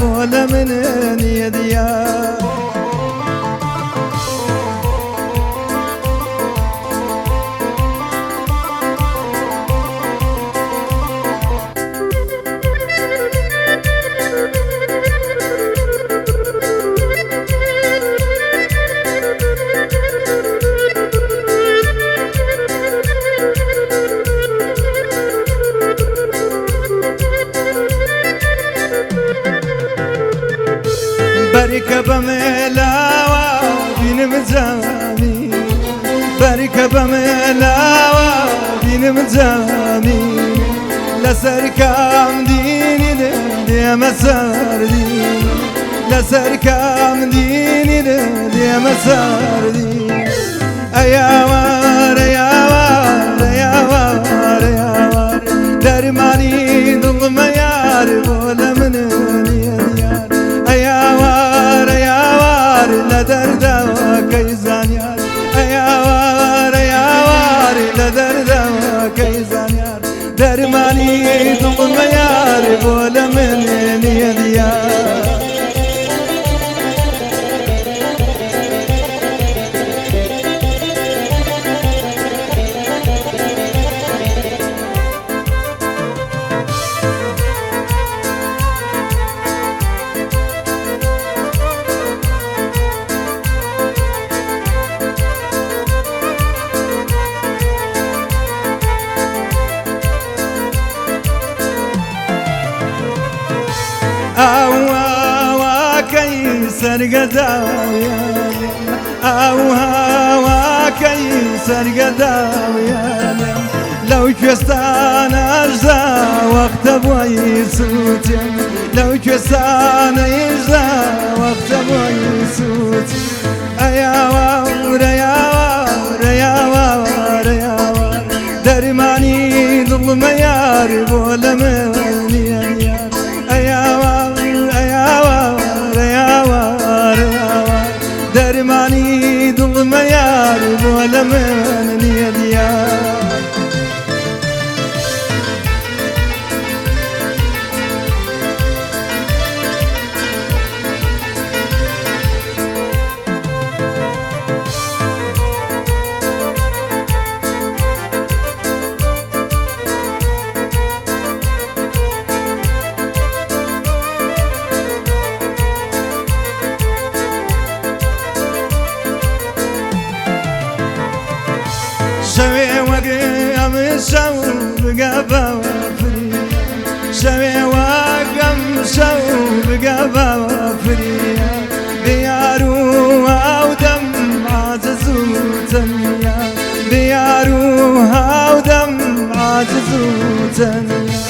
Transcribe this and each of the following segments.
بولا من يديار بركب ملاوة بين مزامي بركب ملاوة بين مزامي لسركام ديني دي مسار دي لسركام ديني دي مسار دي أيوار أيوار أيوار أيوار درماني ضم يار بولا من يديار أيوار أيوار لدردا وكيزان يار أيوار أيوار لدردا وكيزان يار درماني ضم يار بولا من يديار أوها كيسر قداويا أوها كيسر قداويا لو كستان أجزا وقت بوي صوتي لو كستان أجزا وقت بوي صوتي أيوار أيوار أيوار أيوار درماني ظلم يار بولا من يديار أيوار أيوار أيوار أيوار درماني ظلم يار بولا من يديار شوي وقم الشوب قبا وفري شوي وقم الشوب قبا وفري بياروها ودمعة زوتنيا بياروها ودمعة زوتنيا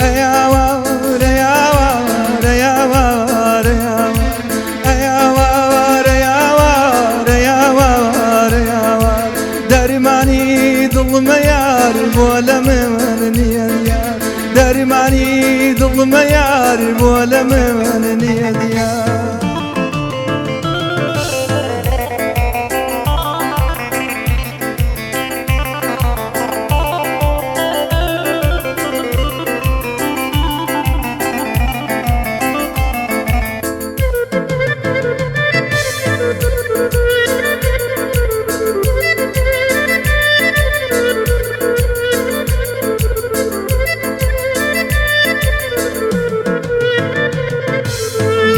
أيوار أيوار أيوار أيوار أيوار أيوار أيوار درماني ظلم يار بولا من يديار درماني ظلم يار بولا من يديار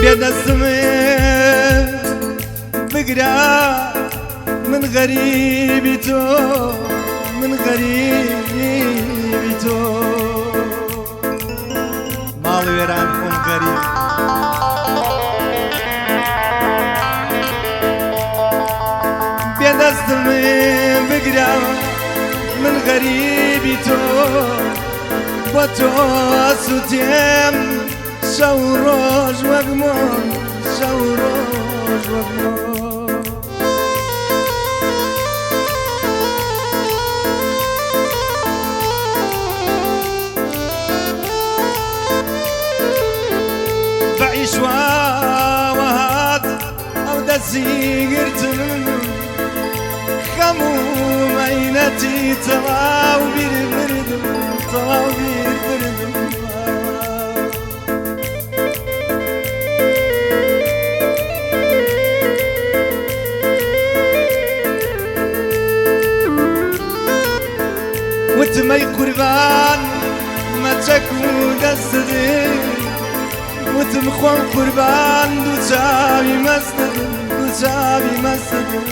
بيدسمي بقرا من غريبتو من غريبتو مال ويرانكم غريب بيدسمي بقرا من غريبتو بتو سوتيم شوروج وقمون شوروج وقمون بعيش وهات أو دسي قرتم خموم عينتي تواو بير بردم تواو بير بردم شكو دستدي وتمخون قربان دو چاوی مستدم دو چاوی مستدم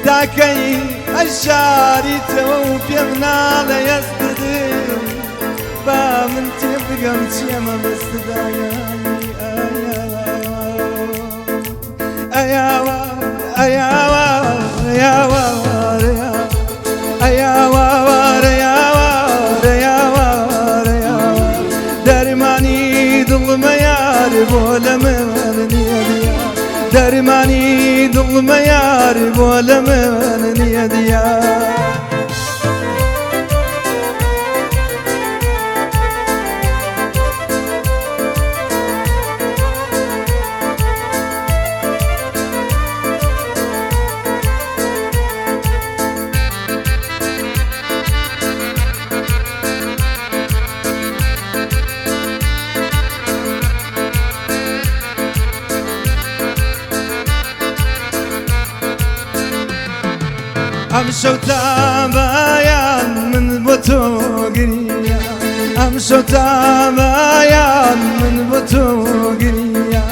داكي الشاري تو بيمنا لا يستدم با من تبقى متيما بستداياني أياوا أياوا أياوا أياوا أياوا درماني ظلم يار بولا مني ديار درماني ظلم يار بولا مني ديار أمشو تابايان من بطوغريا أمشو تابايان من بطوغريا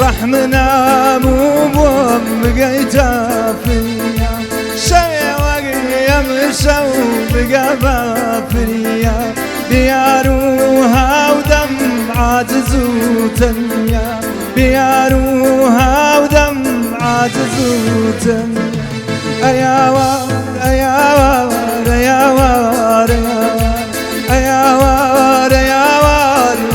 رحمنا بوبوم بقيتا فيا شيء وقيا مشو بقابا فيا بياروها ودمعات زوتنيا بياروها ودمعات زوتنيا أياوا أياوا أياوا أياوا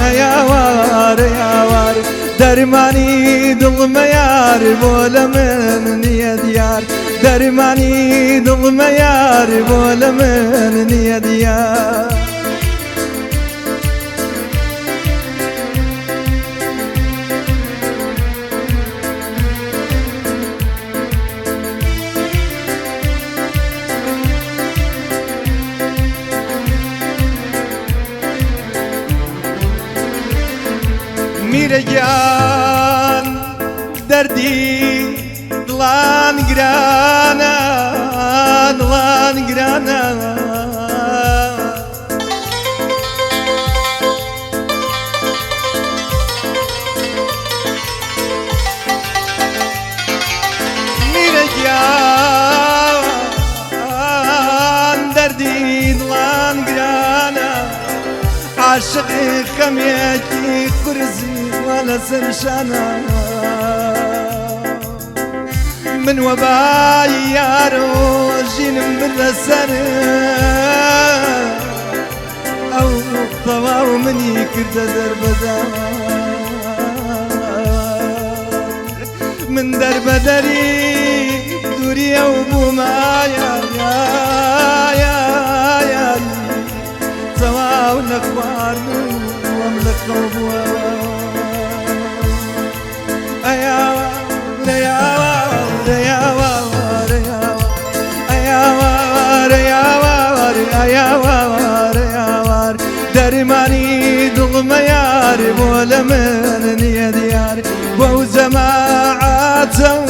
أياوا أياوا درماني ظلم يار بولا مني ديار درماني ظلم يار بولا مني ديار میرجان دردی دلان گرانا دلان گرانا میرجان دردی دلان گرانا عاشقی خمیتی کرزی ولا سرشانا من وباي يارو جين من السر أو طواو مني كرد دربدا من دربدري دوري أو ما يا طواو نخوار وملك خوبوا أياوا أياوا أياوا أياوا أياوا أياوا درماني ظلم يار بولا مني ديار بو جماعته